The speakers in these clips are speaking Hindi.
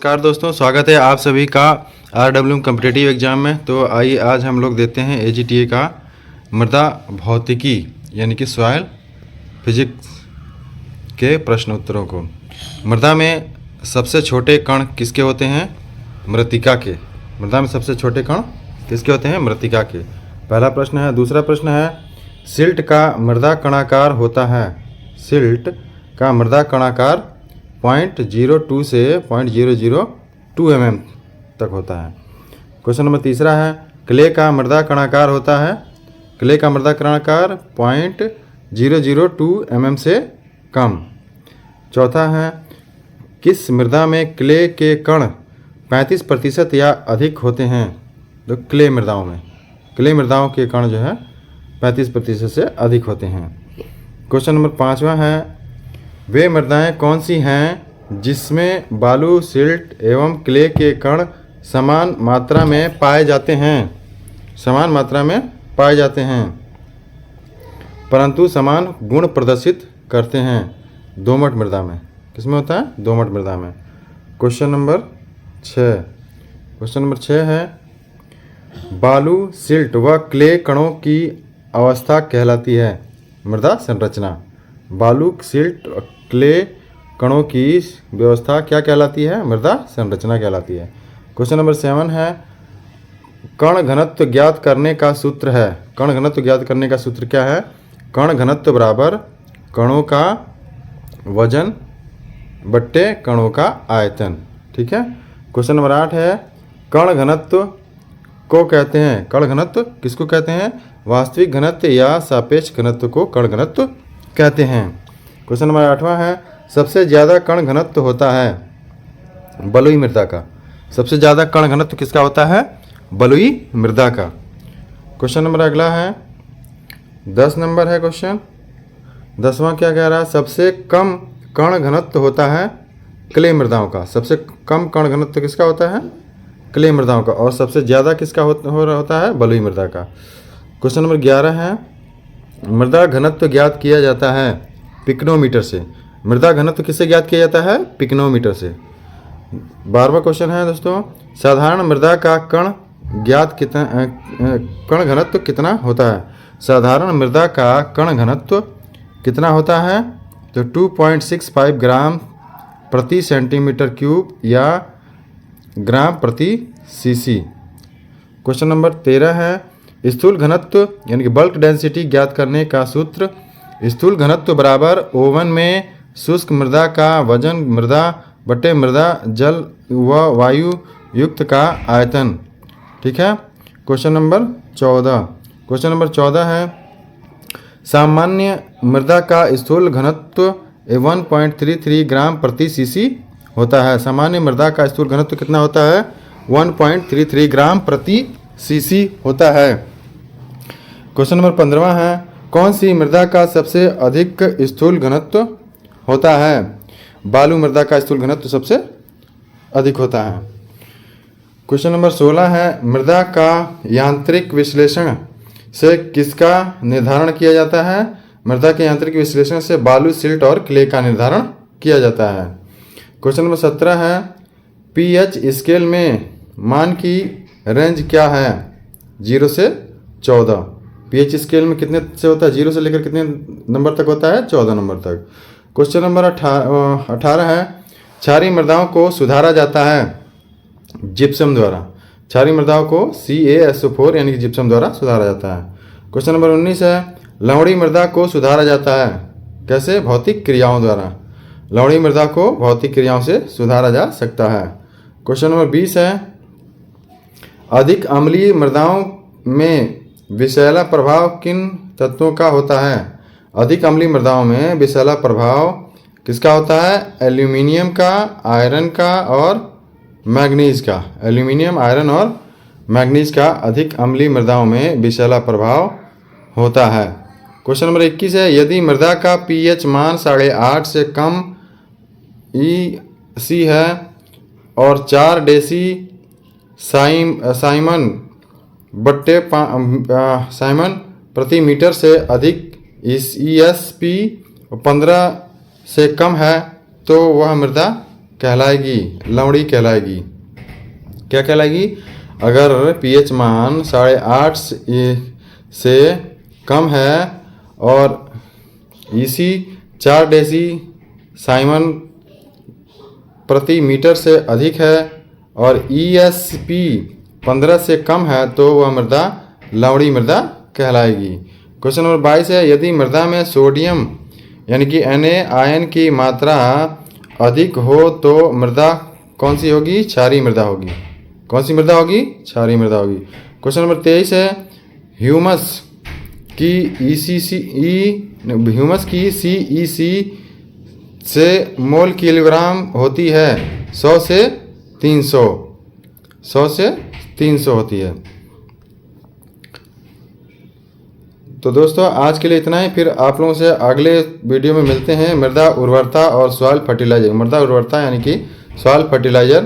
नमस्कार दोस्तों, स्वागत है आप सभी का RWM कॉम्पिटिटिव एग्जाम में। तो आइए आज हम लोग देते हैं AGTA का मृदा भौतिकी यानी कि सॉइल फिजिक्स के प्रश्न उत्तरों को। मृदा में सबसे छोटे कण किसके होते हैं? मृत्तिका के। मृदा में सबसे छोटे कण किसके होते हैं? मृत्तिका के। पहला प्रश्न है। दूसरा प्रश्न है, सिल्ट का मृदा कणाकार होता है। सिल्ट का मृदा कणाकार 0.02 से 0.002 mm तक होता है। क्वेश्चन नंबर तीसरा है, क्ले का मृदा कणाकार होता है। क्ले का मृदा कणाकार 0.002 mm से कम। चौथा है, किस मृदा में क्ले के कण 35% या अधिक होते हैं? तो क्ले मृदाओं के कण जो है 35% से अधिक होते हैं। क्वेश्चन नंबर पाँचवा है, वे मृदाएं कौन सी हैं जिसमें बालू, सिल्ट एवं क्ले के कण समान मात्रा में पाए जाते हैं? समान मात्रा में पाए जाते हैं परंतु समान गुण प्रदर्शित करते हैं। दोमट मृदा में। किसमें होता है? दोमट मृदा में। क्वेश्चन नंबर 6 है, बालू, सिल्ट व क्ले कणों की अवस्था कहलाती है। मृदा संरचना। बालू, सिल्ट, क्ले कणों की व्यवस्था क्या कहलाती है? मृदा संरचना कहलाती है। क्वेश्चन नंबर 7 है, कण घनत्व ज्ञात करने का सूत्र है। कण घनत्व ज्ञात करने का सूत्र क्या है? कण घनत्व बराबर कणों का वजन बट्टे कणों का आयतन। ठीक है। क्वेश्चन नंबर 8 है, कण घनत्व को कहते हैं। कण घनत्व किसको कहते हैं? वास्तविक घनत्व या सापेक्ष घनत्व को कण घनत्व कहते हैं। क्वेश्चन नंबर 8वां है, सबसे ज़्यादा कण घनत्व होता है बलुई मृदा का। सबसे ज़्यादा कण घनत्व किसका होता है? बलुई मृदा का। क्वेश्चन नंबर अगला है 10 नंबर है क्वेश्चन। 10वां क्या कह रहा है? सबसे कम कण घनत्व होता है क्ले मृदाओं का। सबसे कम कण घनत्व किसका होता है? क्ले मृदाओं का। और सबसे ज़्यादा किसका होता है? बलुई मृदा का। क्वेश्चन नंबर 11 है, मृदा घनत्व ज्ञात किया जाता है पिकनोमीटर से। मृदा घनत्व किससे ज्ञात किया जाता है? पिकनोमीटर से। 12वां क्वेश्चन है दोस्तों, साधारण मृदा का कण घनत्व कितना होता है? साधारण मृदा का कण घनत्व कितना होता है? तो 2.65 ग्राम प्रति सेंटीमीटर क्यूब या ग्राम प्रति सीसी। क्वेश्चन नंबर 13 है, स्थूल घनत्व यानी कि बल्क डेंसिटी ज्ञात करने का सूत्र। स्थूल घनत्व बराबर ओवन में शुष्क मृदा का वजन मृदा बटे मृदा जल व वायु युक्त का आयतन। ठीक है। क्वेश्चन नंबर 14 है, सामान्य मृदा का स्थूल घनत्व 1.33 ग्राम प्रति सीसी होता है। सामान्य मृदा का स्थूल घनत्व कितना होता है? 1.33 ग्राम प्रति सीसी होता है। क्वेश्चन नंबर 15 है, कौन सी मृदा का सबसे अधिक स्थूल घनत्व होता है? बालू मृदा का स्थूल घनत्व सबसे अधिक होता है। क्वेश्चन नंबर 16 है, मृदा का यांत्रिक विश्लेषण से किसका निर्धारण किया जाता है? मृदा के यांत्रिक विश्लेषण से बालू, सिल्ट और क्ले का निर्धारण किया जाता है। क्वेश्चन नंबर 17 है, pH स्केल में मान की रेंज क्या है? 0 से 14। pH स्केल में कितने से होता है? 0 से लेकर कितने नंबर तक होता है? 14 नंबर तक। क्वेश्चन नंबर 18 है, क्षारीय मृदाओं को सुधारा जाता है जिप्सम द्वारा। क्षारीय मृदाओं को CaSO4 यानी कि जिप्सम द्वारा सुधारा जाता है। क्वेश्चन नंबर 19 है, लवणी मृदा को सुधारा जाता है कैसे? भौतिक क्रियाओं द्वारा। लवणी मृदा को भौतिक क्रियाओं से सुधारा जा सकता है। क्वेश्चन नंबर 20 है, अधिक अम्लीय मृदाओं में विषैला प्रभाव किन तत्वों का होता है? अधिक अम्लीय मृदाओं में विषैला प्रभाव किसका होता है? एल्यूमिनियम का, आयरन का और मैग्नीज का। एल्यूमिनियम, आयरन और मैग्नीज का अधिक अम्लीय मृदाओं में विषैला प्रभाव होता है। क्वेश्चन नंबर 21 है, यदि मृदा का pH मान 8.5 से कम EC है और 4 डेसी साइमन प्रति मीटर से अधिक ESP 15 से कम है तो वह मृदा कहलाएगी, लवणी कहलाएगी। क्या कहलाएगी? अगर पीएच मान 8.5 से कम है और ईसी 4 डेसी साइमन प्रति मीटर से अधिक है और ईएसपी 15 से कम है तो वह मृदा लवणी मृदा कहलाएगी। क्वेश्चन नंबर 22 है, यदि मृदा में सोडियम यानी कि Na आयन की मात्रा अधिक हो तो मृदा कौन सी होगी? क्षारीय मृदा होगी। कौन सी मृदा होगी? क्षारीय मृदा होगी। क्वेश्चन नंबर 23 है, ह्यूमस की CEC से मोल किलोग्राम होती है 100 से 300 होती है। तो दोस्तों आज के लिए इतना ही, फिर आप लोगों से अगले वीडियो में मिलते हैं। मृदा उर्वरता और सॉइल फर्टिलाइजर, मृदा उर्वरता यानी कि सॉइल फर्टिलाइजर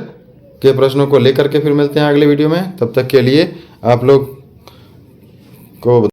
के प्रश्नों को लेकर के फिर मिलते हैं अगले वीडियो में। तब तक के लिए आप लोग को